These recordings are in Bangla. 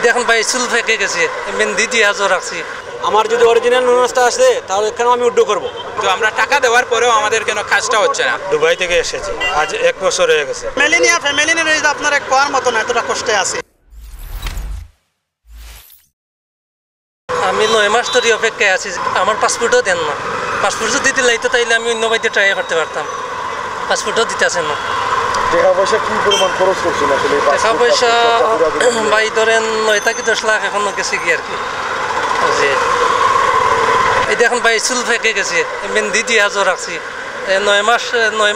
দেখুন ভাই চুল ফেঁকে গেছে, মেহেন্দি দিয়ে আজও রাখছি। আমার যদি অরিজিনাল নুনসটা আসে তাহলে এখানে আমি উড্ডো করব। তো আমরা টাকা দেওয়ার পরেও আমাদের কেন কাজটা হচ্ছে না? দুবাই থেকে এসেছি, আজ 1 বছর হয়ে গেছে। ফ্যামিলি নিয়ে আপনার এক কোয়ার মতো না, এতটা কষ্টে আছে। আমি 9 মাস ধরে অপেক্ষায় আছি, আমার পাসপোর্টও দেন না। পাসপোর্ট যদি দিতে লাইতো তাইলে আমি অন্য বাইতে ট্রাই করতে পারতাম, পাসপোর্টও দিতে আসেন না। টাকা পয়সা কি পরিমাণ খরচ করছেন আসলে? টাকা পয়সা ভাই ধরেন 9 থেকে 10 লাখ এখনো গেছে কি আর কি। এই দেখুন ভাই চুল ফেঁকে গেছে, মেহেন্দি দিয়ে আজও রাখছি। 9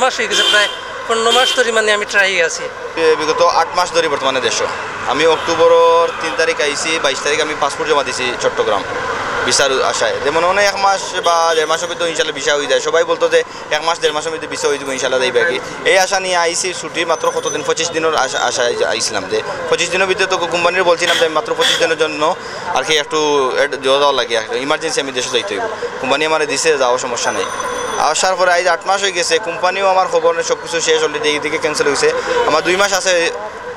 মাস হয়ে গেছে, প্রায় 15 মাস ধরে মানে আমি ট্রাই আছি। বিগত 8 মাস ধরে বর্তমানে দেশ। আমি অক্টোবরের 3 তারিখ আইসি, 22 তারিখ আমি পাসপোর্ট জমা দিছি চট্টগ্রাম ভিসার আশায়। যেমন মনে 1 মাস বা 1.5 মাসের ভিতরে ইনশাল্লাহ ভিসা হয়ে যায়। সবাই বলতো যে 1 মাস 1.5 মাসের ভিতরে ভিসা হয়ে যাবে ইনশাল্লাহ দেবে কি। এই আশা নিয়ে আইসি, ছুটি মাত্র কতদিন, 25 দিনের আশায় আইছিলাম। যে 25 দিনের ভিতরে তো কোম্পানির বলছিলাম যে মাত্র 25 দিনের জন্য আর কি একটু দেওয়া লাগে, ইমার্জেন্সি আমি দেশে যাইতে হইব। কোম্পানি আমার দিছে, যাওয়ার সমস্যা নেই। আসার পরে আজ 8 মাস হয়ে গেছে, কোম্পানিও আমার খবর নেই, সব কিছু শেষ অলরেডি, এইদিকে ক্যান্সেল হয়েছে। আমার 2 মাস আছে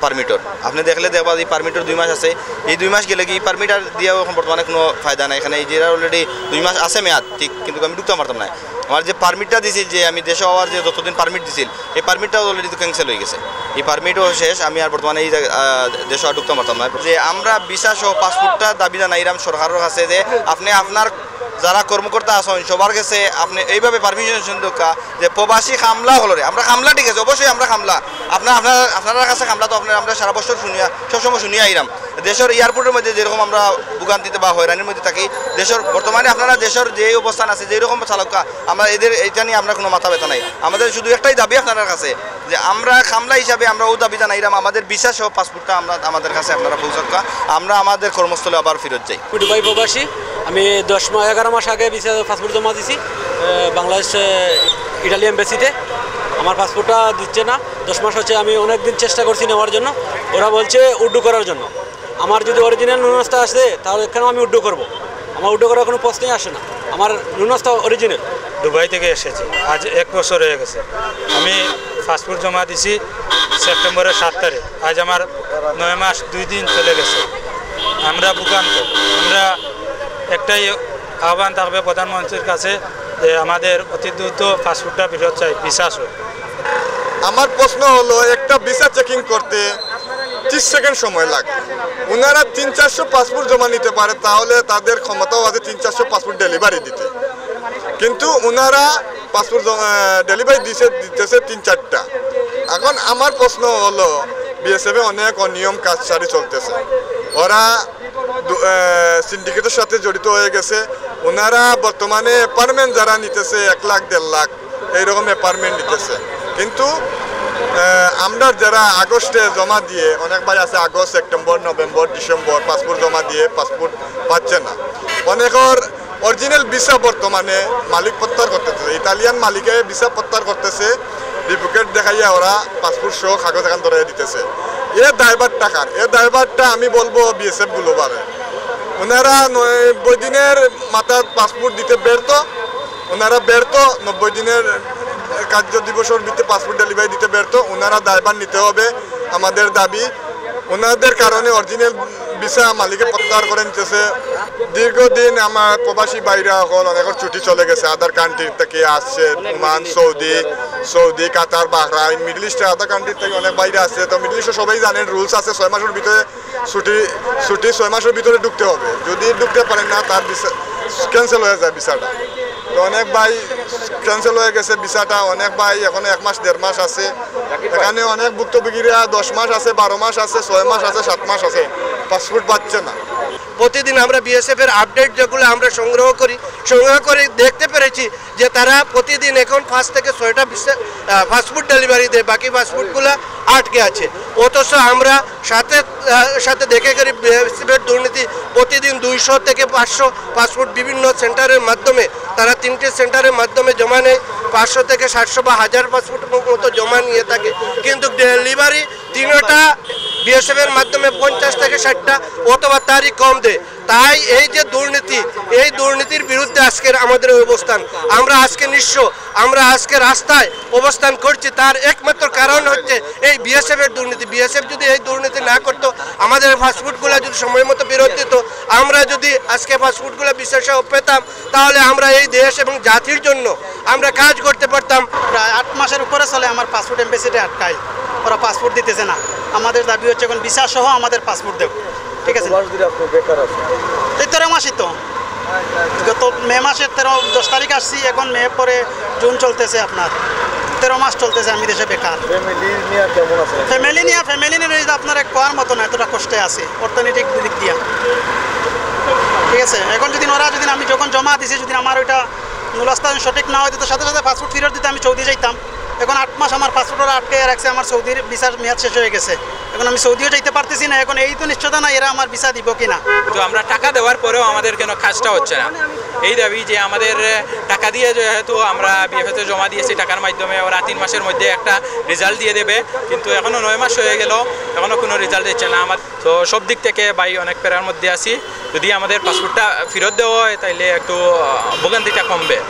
পারমিটর, আপনি দেখলে দেখবা এই পারমিটর 2 মাস আছে। এই 2 মাস গেলে কি এই পারমিট আর দিয়েও এখন বর্তমানে কোনো ফায়দা নাই। এখানে এই যে অলরেডি 2 মাস আছে মেয়াদ ঠিক, কিন্তু আমি ঢুকতে পারতাম না। আমার যে পারমিটটা দিছিল, যে আমি দেশে হওয়ার যে যতদিন পারমিট দিছিল, এই পারমিটটাও অলরেডি তো ক্যান্সেল হয়ে গেছে। এই পারমিটও শেষ, আমি আর বর্তমানে এই দেশে আর ঢুকতে পারতাম না। যে আমরা ভিসা সহ পাসপোর্টটা দাবি জানাইলাম সরকারের কাছে যে আপনি আপনার যারা কর্মকর্তা আছেন সবার কাছে আপনি এইভাবে পারমিশন দরকার যে প্রবাসী খামলা হলরে, আমরা খামলা ঠিক আছে, অবশ্যই আমরা খামলা, আপনার কাছে খামলা তো আমরা সারা বছর শুনিয়া সবসময় শুনিয়া আইলাম। দেশের এয়ারপোর্টের মধ্যে যেরকম আমরা ভোগান্তিতে বা হয়রানির মধ্যে থাকি, দেশের বর্তমানে আপনারা দেশের যে অবস্থান আছে, যেরকম চালকা, আমরা এদের এইটা নিয়ে আমরা কোনো মাথা ব্যথা নাই। আমাদের শুধু একটাই দাবি আপনার কাছে যে আমরা খামলা হিসাবে আমরা ও দাবি জানাইলাম, আমাদের ভিসা সহ পাসপোর্টটা আমরা আমাদের কাছে আপনারা পৌঁছাকা, আমরা আমাদের কর্মস্থলে আবার ফেরত যাই। দুবাই প্রবাসী, আমি 11 মাস আগে ভিসা পাসপোর্ট জমা দিছি বাংলাদেশ ইটালি এম্বাসিতে। আমার পাসপোর্টটা দিচ্ছে না, 10 মাস হচ্ছে। আমি অনেক দিন চেষ্টা করছি নেওয়ার জন্য, ওরা বলছে উড্ডো করার জন্য। আমার যদি অরিজিনাল নুনসটা আসে তাহলে এখানে আমি উড্ডো করব। আমার উড্ডো করার কোনো প্রশ্নই আসে না, আমার নুনসটা অরিজিনাল। দুবাই থেকে এসেছি, আজ 1 বছর হয়ে গেছে। আমি পাসপোর্ট জমা দিছি সেপ্টেম্বরের 7 তারিখ, আজ আমার 9 মাস 2 দিন চলে গেছে। আমরা ভোগান্ত, আমরা একটাই আহ্বান থাকবে প্রধানমন্ত্রীর কাছে যে আমাদের অতি দ্রুত পাসপোর্টটা ফেরত চাই, ভিসা সহ। আমার প্রশ্ন হলো, একটা ভিসা চেকিং করতে 30 সেকেন্ড সময় লাগে। ওনারা 300-400 পাসপোর্ট জমা নিতে পারে, তাহলে তাদের ক্ষমতাও আছে 300-400 পাসপোর্ট ডেলিভারি দিতে। কিন্তু ওনারা পাসপোর্ট ডেলিভারি দিতেছে 3-4টা। এখন আমার প্রশ্ন হলো, বিএসএফে অনেক অনিয়ম কাজসারি চলতেছে, ওরা সিন্ডিকেটের সাথে জড়িত হয়ে গেছে। ওনারা বর্তমানে অ্যাপার্টমেন্ট যারা নিতেছে 1 লাখ 1.5 লাখ এইরকম অ্যাপার্টমেন্ট নিতেছে। কিন্তু আমরা যারা আগস্টে জমা দিয়ে, অনেক ভাই আছে August, September, November, December passport জমা দিয়ে পাসপোর্ট পাচ্ছে না। অনেকের অরিজিনাল ভিসা বর্তমানে মালিক প্রত্যাহার করতেছে, ইতালিয়ান মালিকে ভিসা প্রত্যাহার করতেছে, ডুপ্লিকেট দেখাইয়া ওরা পাসপোর্ট সহ কাগজ এখান ধরে দিতেছে। এ ড্রাইভার টাকার, এ ড্রাইভারটা আমি বলবো বিএসএফ গুলো পারে। ওনারা 90 দিনের মাথায় পাসপোর্ট দিতে ব্যর্থ, ওনারা ব্যর্থ 90 দিনের কার্য দিবসের ভিত্তিতে পাসপোর্ট ডেলিভারি দিতে ব্যর্থ। ওনারা দায়ভার নিতে হবে, আমাদের দাবি। ওনাদের কারণে অরিজিনাল ভিসা মালিকে প্রত্যাহার করে নিতেছে। দীর্ঘদিন আমার প্রবাসী বাইরা হল অনেকের ছুটি চলে গেছে, আদার কান্ট্রি থেকে আসছে, ওমান, সৌদি, কাতার, বাহরাইন, মিডল ইস্টের আদার কান্ট্রি থেকে অনেক বাইরে আসছে। তো মিডল ইস্টে সবাই জানেন রুলস আছে, 6 মাসের ভিতরে ছুটি 6 মাসের ভিতরে ঢুকতে হবে। যদি ঢুকতে পারেন না, তার ভিসা ক্যান্সেল হয়ে যায় ভিসাটা। তো অনেক ভাই ক্যান্সেল হয়ে গেছে ভিসাটা, অনেক ভাই এখন 1 মাস 1.5 মাস আছে। এখানে অনেক ভুক্তভোগীরা 10 মাস আছে, 12 মাস আছে, 6 মাস আছে, 7 মাস আছে, পাসপোর্ট পাচ্ছে না। প্রতিদিন আমরা বিএসএফের আপডেট যেগুলো আমরা সংগ্রহ করে দেখতে পেরেছি যে তারা প্রতিদিন এখন 5 থেকে 6টা পাসপোর্ট ডেলিভারি দেয়, বাকি পাসপোর্টগুলো আটকে আছে। অথচ আমরা সাথে দেখে করি বিএসএফের দুর্নীতি, প্রতিদিন 200 থেকে 500 পাসপোর্ট বিভিন্ন সেন্টারের মাধ্যমে, তারা 3টে সেন্টারের মাধ্যমে জমা নেয়। 500 থেকে 700 বা 1000 পাসপোর্ট মতো জমা নিয়ে থাকে, কিন্তু ডেলিভারি 3টা বিএসএফের মাধ্যমে 50 থেকে 60টা অথবা তারই কম দেয়। তাই এই যে দুর্নীতি, এই দুর্নীতির বিরুদ্ধে আজকের আমাদের অবস্থান। আমরা আজকে নিঃস্ব, আমরা আজকে রাস্তায় অবস্থান করছি, তার একমাত্র কারণ হচ্ছে এই বিএসএফের দুর্নীতি। বিএসএফ যদি এই দুর্নীতি না করতো, আমাদের ফাস্টফুডগুলো যদি সময় মতো ফেরত দিত, আমরা যদি আজকে ফাস্টফুডগুলো বিশ্বাসে পেতাম, তাহলে আমরা এই দেশ এবং জাতির জন্য আমরা কাজ করতে পারতাম। প্রায় 8 মাসের উপরে চলে আমার পাসপোর্ট এমবেসিতে আটকায়, ওরা পাসপোর্ট দিতেছে না। আমাদের দাবি হচ্ছে এখন ভিসা সহ আমাদের পাসপোর্ট দেব, ঠিক আছে? 13 মাসই তো, গত মে মাসের 10 তারিখ আসছি, এখন মে পরে জুন চলতেছে, আপনার 13 মাস চলতেছে আমি দেশে বেকার। ফ্যামিলি নিয়ে আপনার কোয়ার মতো না, এতটা কষ্টে আছে অর্থনৈতিক দিক দিয়ে, ঠিক আছে? এখন যদি আমি যখন জমা দিছি, যদি আমার ওইটা মূলস্থান সঠিক না হয়তো সাথে সাথে পাসপোর্ট ফেরত দিতে আমি সৌদি যাইতাম। এখন 8 মাস আমার পাসপোর্ট ওরা আটকে রাখছে, আমার সৌদির ভিসার মেয়াদ শেষ হয়ে গেছে, এখন আমি সৌদিও যাইতে পারতেছি না। এখন এই তো নিশ্চয়তা না এরা আমার ভিসা দিব কিনা। তো আমরা টাকা দেওয়ার পরেও আমাদের কেন কাজটা হচ্ছে না, এই দাবি যে আমাদের টাকা দিয়ে যেহেতু আমরা বিএফএতে জমা দিয়েছি, টাকার মাধ্যমে ওরা 3 মাসের মধ্যে একটা রেজাল্ট দিয়ে দেবে, কিন্তু এখনও 9 মাস হয়ে গেল, এখনও কোনো রেজাল্ট দিচ্ছে না। আমার তো সব দিক থেকে ভাই অনেক প্যারার মধ্যে আছি। যদি আমাদের পাসপোর্টটা ফেরত দেওয়া হয় তাহলে একটু ভোগান্তিটা কমবে।